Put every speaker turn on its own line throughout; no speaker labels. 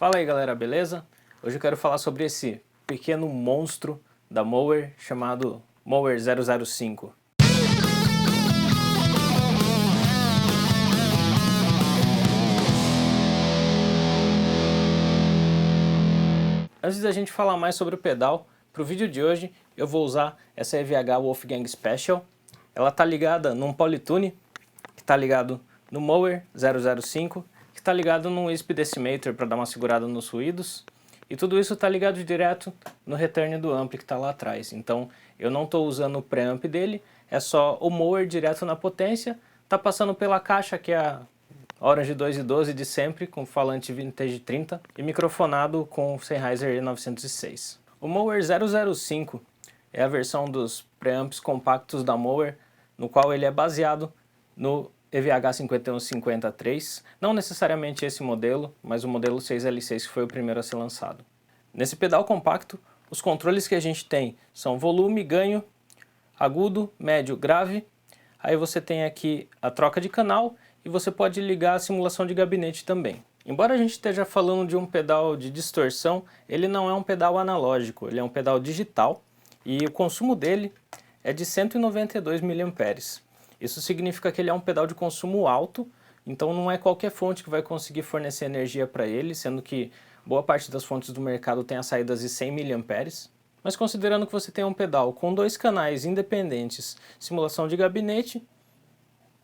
Fala aí galera, beleza? Hoje eu quero falar sobre esse pequeno monstro da Mower chamado Mower 005. Antes da gente falar mais sobre o pedal, para o vídeo de hoje eu vou usar essa EVH Wolfgang Special. Ela está ligada num Polytune, que está ligado no Mower 005, que está ligado num Speed Decimator para dar uma segurada nos ruídos. E tudo isso está ligado direto no return do ampli que está lá atrás. Então eu não estou usando o preamp dele, é só o Mower direto na potência. Está passando pela caixa que é a Orange 212 de sempre, com falante Vintage 30 e microfonado com Sennheiser E906. O Mower 005 é a versão dos preamps compactos da Mower, no qual ele é baseado no EVH 5150-3, não necessariamente esse modelo, mas o modelo 6L6 que foi o primeiro a ser lançado. Nesse pedal compacto, os controles que a gente tem são volume, ganho, agudo, médio, grave. Aí você tem aqui a troca de canal e você pode ligar a simulação de gabinete também. Embora a gente esteja falando de um pedal de distorção, ele não é um pedal analógico, ele é um pedal digital e o consumo dele é de 192 mA. Isso significa que ele é um pedal de consumo alto, então não é qualquer fonte que vai conseguir fornecer energia para ele, sendo que boa parte das fontes do mercado tem as saídas de 100 mA. Mas considerando que você tem um pedal com dois canais independentes, simulação de gabinete,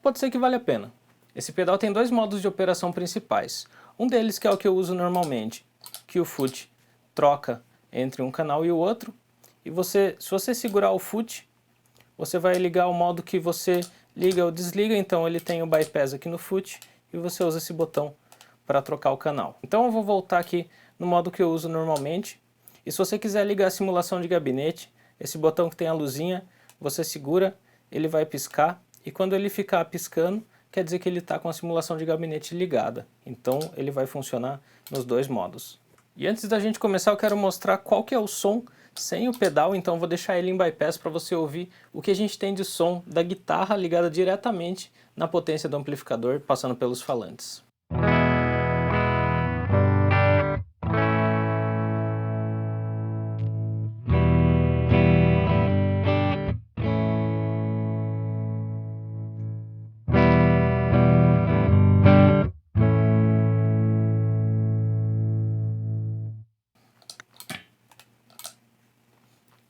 pode ser que vale a pena. Esse pedal tem dois modos de operação principais. Um deles que é o que eu uso normalmente, que o foot troca entre um canal e o outro, e se você segurar o foot, você vai ligar o modo que você liga ou desliga, então ele tem o bypass aqui no foot e você usa esse botão para trocar o canal. Então eu vou voltar aqui no modo que eu uso normalmente, e se você quiser ligar a simulação de gabinete, esse botão que tem a luzinha, você segura, ele vai piscar, e quando ele ficar piscando, quer dizer que ele está com a simulação de gabinete ligada. Então ele vai funcionar nos dois modos. E antes da gente começar eu quero mostrar qual que é o som sem o pedal, então vou deixar ele em bypass para você ouvir o que a gente tem de som da guitarra ligada diretamente na potência do amplificador, passando pelos falantes.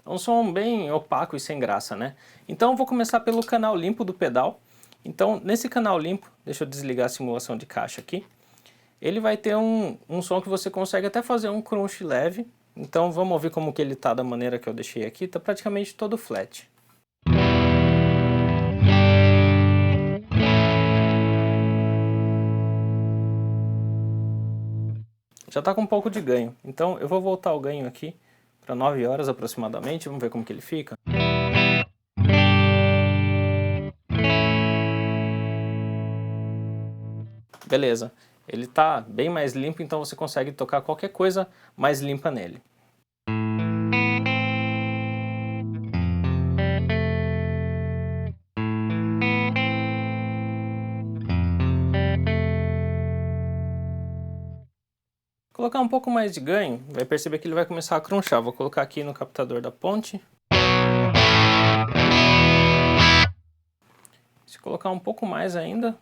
É um som bem opaco e sem graça, né? Então eu vou começar pelo canal limpo do pedal. Então nesse canal limpo, deixa eu desligar a simulação de caixa aqui, ele vai ter um som que você consegue até fazer um crunch leve. Então vamos ouvir como que ele tá da maneira que eu deixei aqui, tá praticamente todo flat. Já tá com um pouco de ganho, então eu vou voltar o ganho aqui para 9 horas aproximadamente, vamos ver como que ele fica. Beleza, ele tá bem mais limpo, então você consegue tocar qualquer coisa mais limpa nele. Colocar um pouco mais de ganho, vai perceber que ele vai começar a crunchar. Vou colocar aqui no captador da ponte. Se colocar um pouco mais ainda.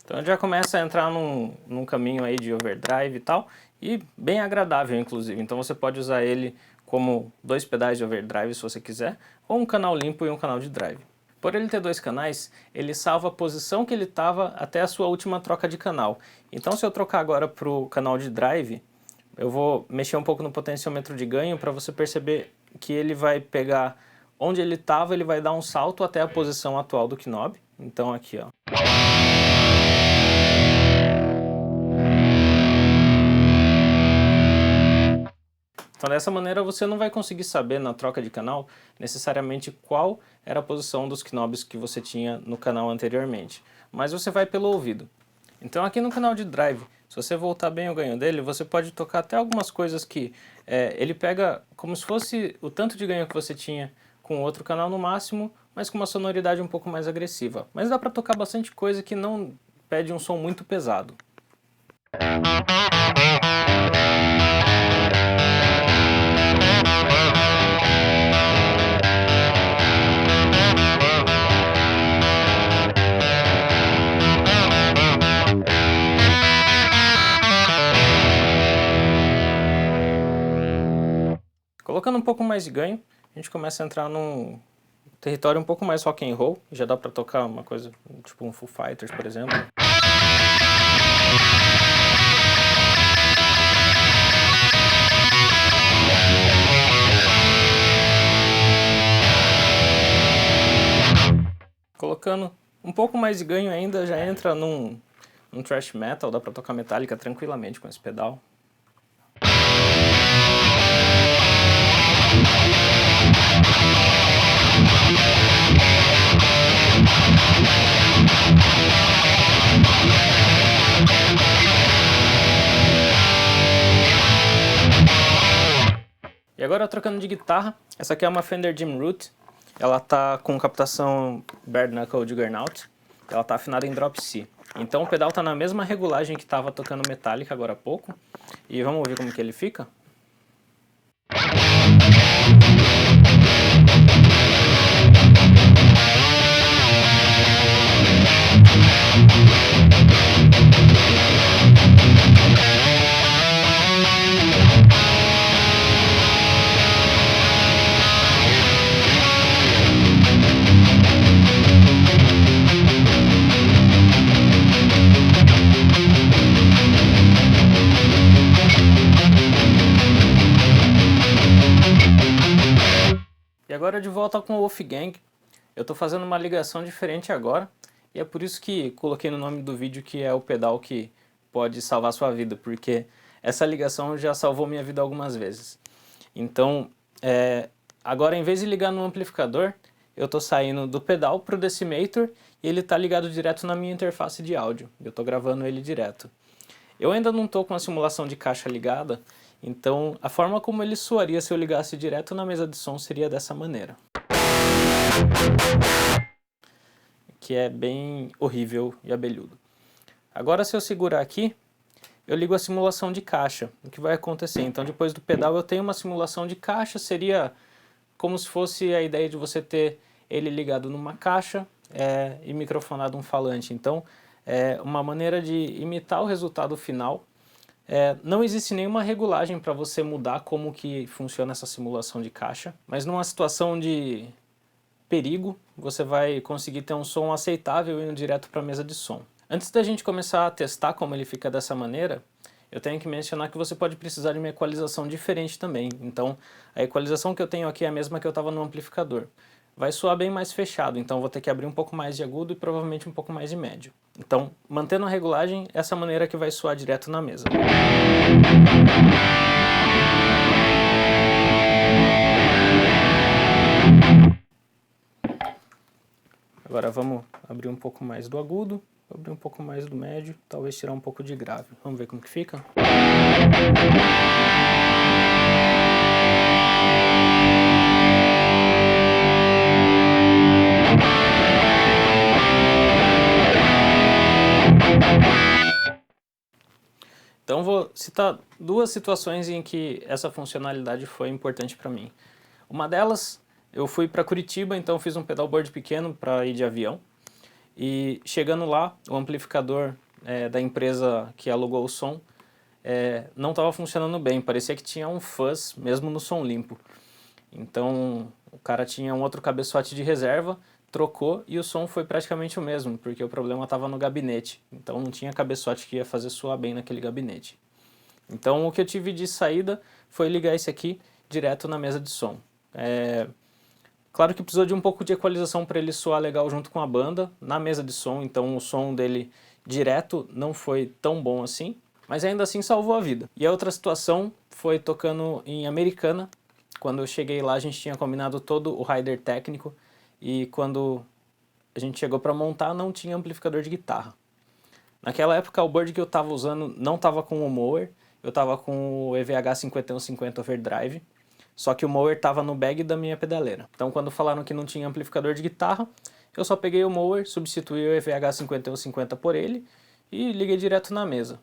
Então já começa a entrar num caminho aí de overdrive e tal, e bem agradável inclusive. Então você pode usar ele como dois pedais de overdrive se você quiser, ou um canal limpo e um canal de drive. Por ele ter dois canais, ele salva a posição que ele estava até a sua última troca de canal. Então se eu trocar agora para o canal de drive, eu vou mexer um pouco no potenciômetro de ganho para você perceber que ele vai pegar onde ele estava, ele vai dar um salto até a posição atual do knob. Então aqui ó. Então dessa maneira você não vai conseguir saber na troca de canal necessariamente qual era a posição dos knobs que você tinha no canal anteriormente, mas você vai pelo ouvido. Então aqui no canal de drive, se você voltar bem o ganho dele, você pode tocar até algumas coisas que ele pega como se fosse o tanto de ganho que você tinha com outro canal no máximo, mas com uma sonoridade um pouco mais agressiva. Mas dá para tocar bastante coisa que não pede um som muito pesado. Colocando um pouco mais de ganho, a gente começa a entrar num território um pouco mais rock and roll. Já dá pra tocar uma coisa tipo um Foo Fighters, por exemplo. Colocando um pouco mais de ganho ainda, já entra num thrash metal. Dá pra tocar Metallica tranquilamente com esse pedal. E agora trocando de guitarra, essa aqui é uma Fender Jim Root, ela tá com captação Bare Knuckle Juggernaut, ela tá afinada em Drop C. Então o pedal tá na mesma regulagem que estava tocando Metallica agora há pouco, e vamos ver como que ele fica? E agora de volta com o Wolfgang, eu estou fazendo uma ligação diferente agora, e é por isso que coloquei no nome do vídeo que é o pedal que pode salvar sua vida, porque essa ligação já salvou minha vida algumas vezes. Então, agora em vez de ligar no amplificador, eu estou saindo do pedal para o Decimator e ele está ligado direto na minha interface de áudio, eu estou gravando ele direto. Eu ainda não estou com a simulação de caixa ligada, então a forma como ele soaria se eu ligasse direto na mesa de som seria dessa maneira. Que é bem horrível e abelhudo. Agora se eu segurar aqui, eu ligo a simulação de caixa. O que vai acontecer? Então depois do pedal eu tenho uma simulação de caixa, seria como se fosse a ideia de você ter ele ligado numa caixa e microfonado um falante. Então é uma maneira de imitar o resultado final. Não existe nenhuma regulagem para você mudar como que funciona essa simulação de caixa, mas numa situação de perigo, você vai conseguir ter um som aceitável indo direto para a mesa de som. Antes da gente começar a testar como ele fica dessa maneira, eu tenho que mencionar que você pode precisar de uma equalização diferente também. Então, a equalização que eu tenho aqui é a mesma que eu estava no amplificador. Vai soar bem mais fechado, então vou ter que abrir um pouco mais de agudo e provavelmente um pouco mais de médio. Então, mantendo a regulagem, essa maneira que vai soar direto na mesa. Agora vamos abrir um pouco mais do agudo, abrir um pouco mais do médio, talvez tirar um pouco de grave. Vamos ver como que fica? Então vou citar duas situações em que essa funcionalidade foi importante para mim. Uma delas, eu fui para Curitiba, então fiz um pedalboard pequeno para ir de avião. E chegando lá, o amplificador da empresa que alugou o som não estava funcionando bem, parecia que tinha um fuzz mesmo no som limpo. Então o cara tinha um outro cabeçote de reserva, trocou e o som foi praticamente o mesmo, porque o problema estava no gabinete, então não tinha cabeçote que ia fazer soar bem naquele gabinete. Então o que eu tive de saída foi ligar esse aqui direto na mesa de som. Claro que precisou de um pouco de equalização para ele soar legal junto com a banda na mesa de som, então o som dele direto não foi tão bom assim, mas ainda assim salvou a vida. E a outra situação foi tocando em Americana. Quando eu cheguei lá, a gente tinha combinado todo o rider técnico, e quando a gente chegou para montar, não tinha amplificador de guitarra. Naquela época, o board que eu estava usando não estava com o mower, eu estava com o EVH 5150 Overdrive, só que o mower estava no bag da minha pedaleira. Então quando falaram que não tinha amplificador de guitarra, eu só peguei o mower, substituí o EVH 5150 por ele e liguei direto na mesa.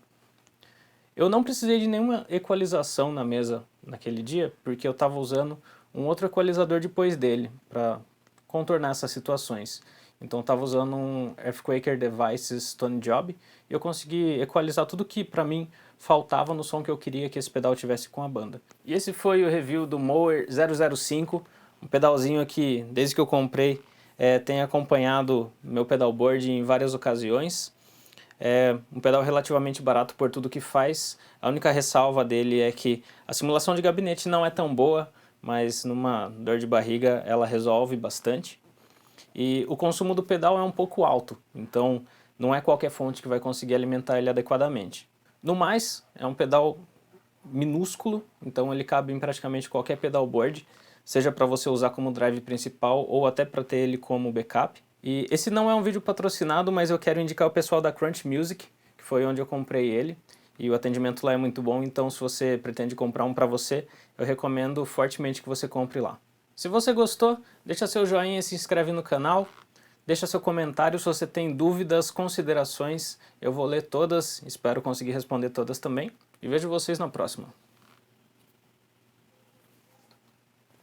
Eu não precisei de nenhuma equalização na mesa naquele dia, porque eu estava usando um outro equalizador depois dele, para contornar essas situações. Então eu estava usando um Earthquaker Devices Tone Job, e eu consegui equalizar tudo que para mim faltava no som que eu queria que esse pedal tivesse com a banda. E esse foi o review do Mower 005, um pedalzinho que desde que eu comprei tem acompanhado meu pedalboard em várias ocasiões. É um pedal relativamente barato por tudo que faz. A única ressalva dele é que a simulação de gabinete não é tão boa, mas numa dor de barriga ela resolve bastante. E o consumo do pedal é um pouco alto, então não é qualquer fonte que vai conseguir alimentar ele adequadamente. No mais, é um pedal minúsculo, então ele cabe em praticamente qualquer pedalboard, seja para você usar como drive principal ou até para ter ele como backup. E esse não é um vídeo patrocinado, mas eu quero indicar o pessoal da Crunch Music, que foi onde eu comprei ele, e o atendimento lá é muito bom, então se você pretende comprar um para você, eu recomendo fortemente que você compre lá. Se você gostou, deixa seu joinha e se inscreve no canal, deixa seu comentário se você tem dúvidas, considerações, eu vou ler todas, espero conseguir responder todas também, e vejo vocês na próxima.